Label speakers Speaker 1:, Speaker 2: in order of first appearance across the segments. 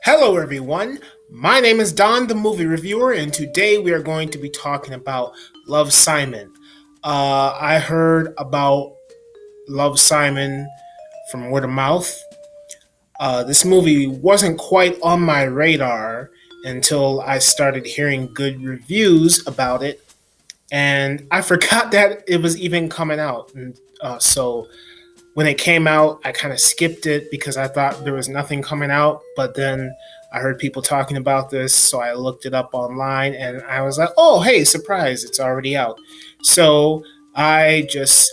Speaker 1: Hello, everyone. My name is Don, the movie reviewer, and today we are going to be talking about Love Simon. I heard about Love Simon from word of mouth. This movie wasn't quite on my radar until I started hearing good reviews about it, and I forgot that it was even coming out. And so when it came out, I kind of skipped it because I thought there was nothing coming out. But then I heard people talking about this, so I looked it up online and I was like, oh, hey, surprise, it's already out. So I just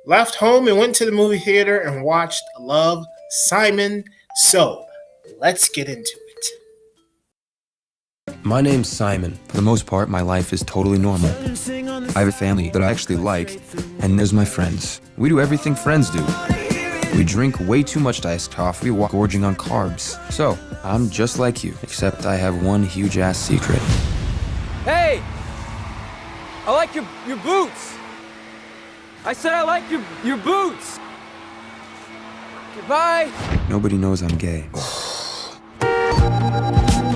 Speaker 1: left home and went to the movie theater and watched Love Simon. So let's get into it.
Speaker 2: My name's Simon. For the most part, my life is totally normal. I have a family that I actually like, and there's my friends. We do everything friends do. We drink way too much iced coffee while gorging on carbs. So, I'm just like you, except I have one huge-ass secret.
Speaker 3: Hey! I like your boots! I said I like your boots! Goodbye!
Speaker 2: Nobody knows I'm gay.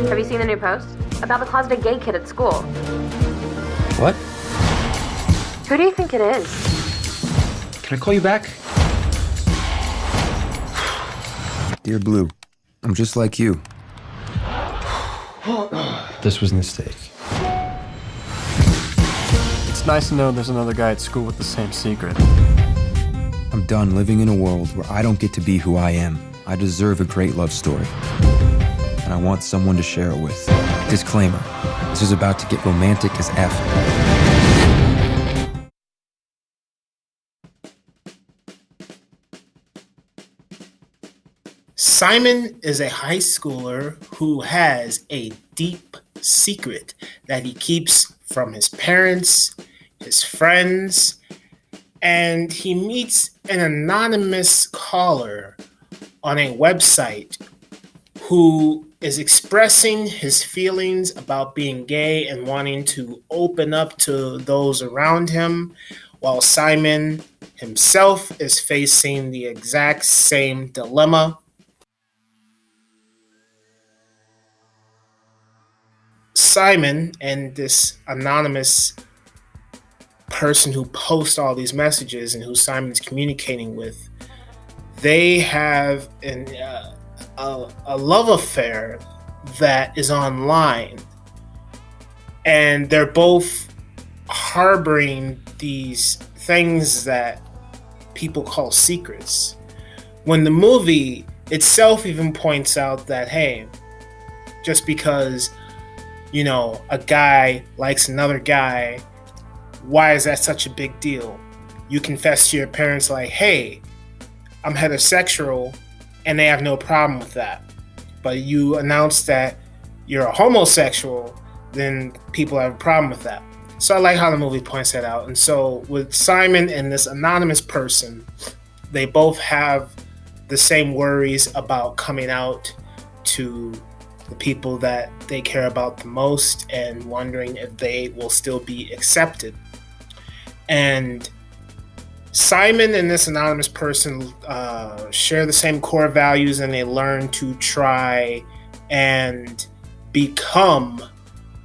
Speaker 4: Have you seen the new post? About the closeted gay kid at school.
Speaker 2: What?
Speaker 4: Who do you think it is?
Speaker 2: Can I call you back? Dear Blue, I'm just like you. This was a mistake.
Speaker 5: It's nice to know there's another guy at school with the same secret.
Speaker 2: I'm done living in a world where I don't get to be who I am. I deserve a great love story. And I want someone to share it with. Disclaimer, this is about to get romantic as F.
Speaker 1: Simon is a high schooler who has a deep secret that he keeps from his parents, his friends, and he meets an anonymous caller on a website who is expressing his feelings about being gay and wanting to open up to those around him, while Simon himself is facing the exact same dilemma. Simon and this anonymous person who posts all these messages and who Simon's communicating with, they have a love affair that is online, and they're both harboring these things that people call secrets. When the movie itself even points out that, hey, just because a guy likes another guy, why is that such a big deal? You confess to your parents like, hey, I'm heterosexual, and they have no problem with that. But you announce that you're a homosexual, then people have a problem with that. So I like how the movie points that out. And so with Simon and this anonymous person, they both have the same worries about coming out to the people that they care about the most and wondering if they will still be accepted. And Simon and this anonymous person share the same core values, and they learn to try and become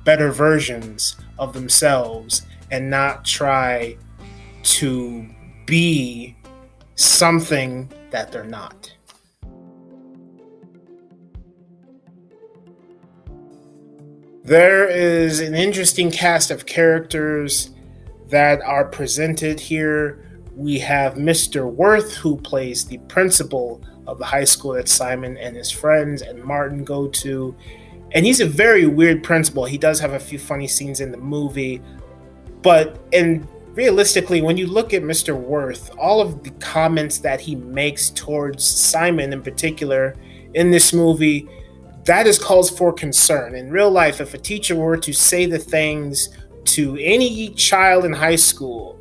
Speaker 1: better versions of themselves and not try to be something that they're not. There is an interesting cast of characters that are presented here. We have Mr. Worth, who plays the principal of the high school that Simon and his friends and Martin go to. And he's a very weird principal. He does have a few funny scenes in the movie. And realistically, when you look at Mr. Worth, all of the comments that he makes towards Simon in particular in this movie, that is cause for concern. In real life, if a teacher were to say the things to any child in high school,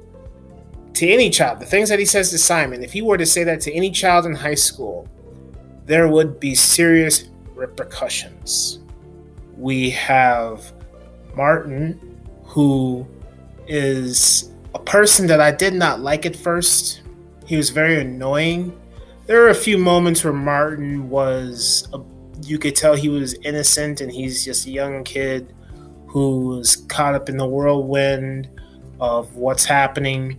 Speaker 1: the things that he says to Simon, if he were to say that to any child in high school, there would be serious repercussions. We have Martin, who is a person that I did not like at first. He was very annoying. There were a few moments where Martin was you could tell he was innocent and he's just a young kid who was caught up in the whirlwind of what's happening.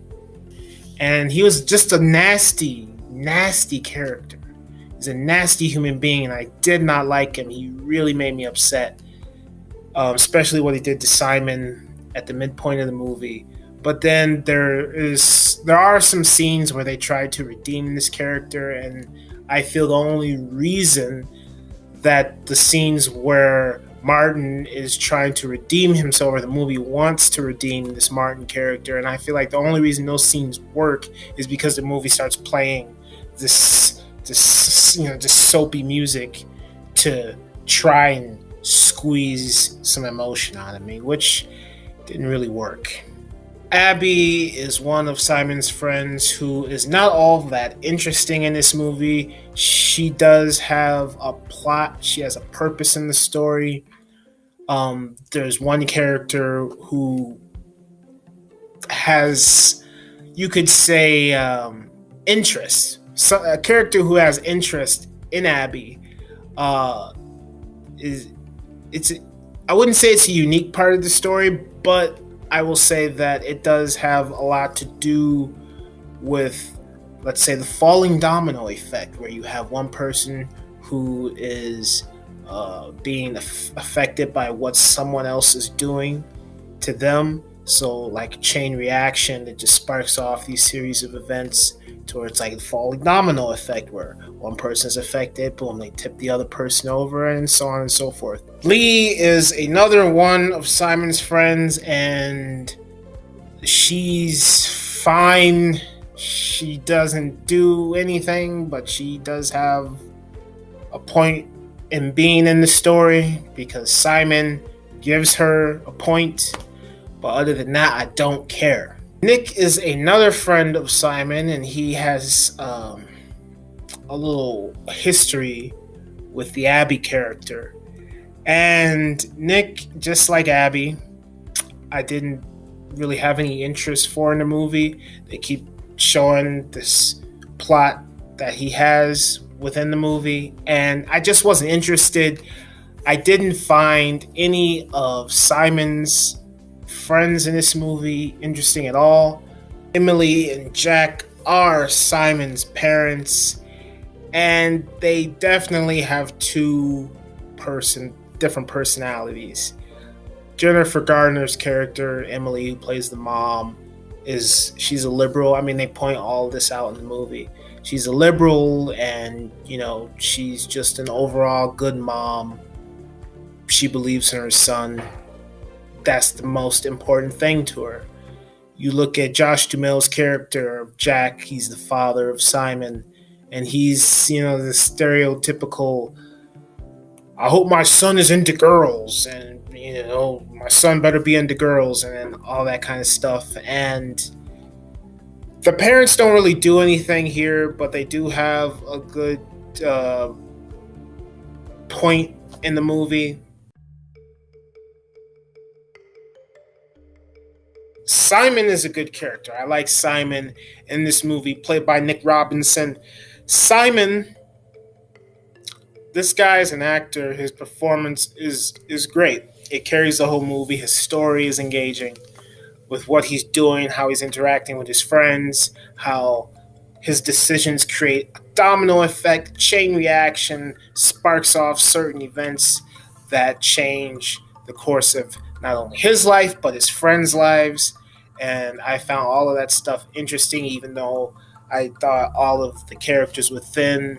Speaker 1: And he was just a nasty, nasty character. He's a nasty human being, and I did not like him. He really made me upset, especially what he did to Simon at the midpoint of the movie. But then there are some scenes where they try to redeem this character, and I feel the only reason that the scenes where Martin is trying to redeem himself, or the movie wants to redeem this Martin character, and I feel like the only reason those scenes work is because the movie starts playing this soapy music to try and squeeze some emotion out of me, which didn't really work. Abby is one of Simon's friends who is not all that interesting in this movie. She does have a plot. She has a purpose in the story. There's one character who has, you could say, interest. So, a character who has interest in Abby I wouldn't say it's a unique part of the story, but I will say that it does have a lot to do with, let's say, the falling domino effect, where you have one person who is being affected by what someone else is doing to them. So like a chain reaction that just sparks off these series of events towards like the falling domino effect, where one person is affected, boom, they tip the other person over, and so on and so forth. Lee is another one of Simon's friends, and she's fine. She doesn't do anything, but she does have a point in being in the story because Simon gives her a point. But other than that, I don't care. Nick is another friend of Simon, and he has a little history with the Abby character. And Nick, just like Abby, I didn't really have any interest for in the movie. They keep showing this plot that he has within the movie, and I just wasn't interested. I didn't find any of Simon's friends in this movie interesting at all. Emily and Jack are Simon's parents, and they definitely have different personalities. Jennifer Gardner's character, Emily, who plays the mom, she's a liberal. I mean, they point all this out in the movie. She's a liberal, and she's just an overall good mom. She believes in her son. That's the most important thing to her. You look at Josh Duhamel's character, Jack, he's the father of Simon, and he's, the stereotypical, I hope my son is into girls, and, my son better be into girls, and all that kind of stuff. And the parents don't really do anything here, but they do have a good point in the movie. Simon is a good character. I like Simon in this movie, played by Nick Robinson. Simon, this guy is an actor. His performance is great. It carries the whole movie. His story is engaging with what he's doing, how he's interacting with his friends, how his decisions create a domino effect, chain reaction, sparks off certain events that change the course of not only his life, but his friends' lives. And I found all of that stuff interesting, even though I thought all of the characters within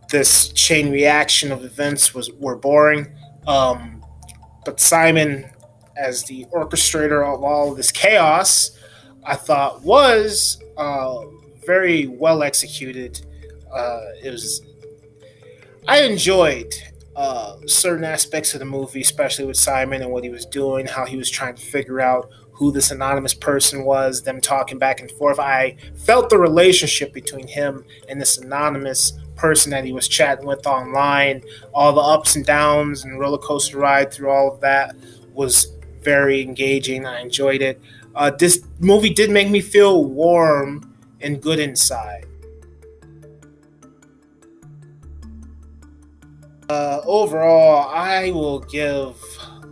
Speaker 1: this chain reaction of events were boring. But Simon, as the orchestrator of all of this chaos, I thought was very well executed. I enjoyed certain aspects of the movie, especially with Simon and what he was doing, how he was trying to figure out who this anonymous person was, them talking back and forth. I felt the relationship between him and this anonymous person that he was chatting with online. All the ups and downs and roller coaster ride through all of that was very engaging. I enjoyed it. This movie did make me feel warm and, and good inside. Overall, I will give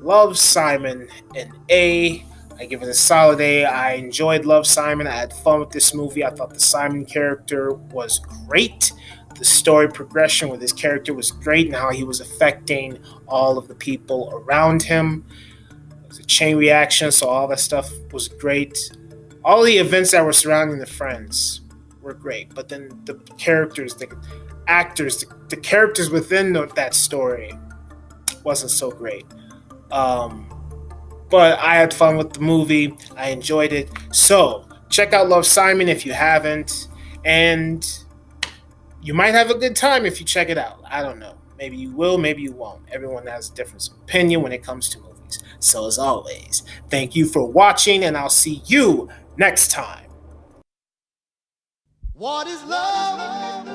Speaker 1: Love, Simon an A. I give it a solid A. I enjoyed Love, Simon. I had fun with this movie. I thought the Simon character was great. The story progression with his character was great and how he was affecting all of the people around him. It was a chain reaction, so all that stuff was great. All the events that were surrounding the friends were great, but then the characters, the actors, the characters within that story wasn't so great. But I had fun with the movie. I enjoyed it. So check out Love, Simon if you haven't, and you might have a good time if you check it out. I don't know. Maybe you will, maybe you won't. Everyone has a different opinion when it comes to movies. So as always, thank you for watching, and I'll see you next time.
Speaker 6: What is love?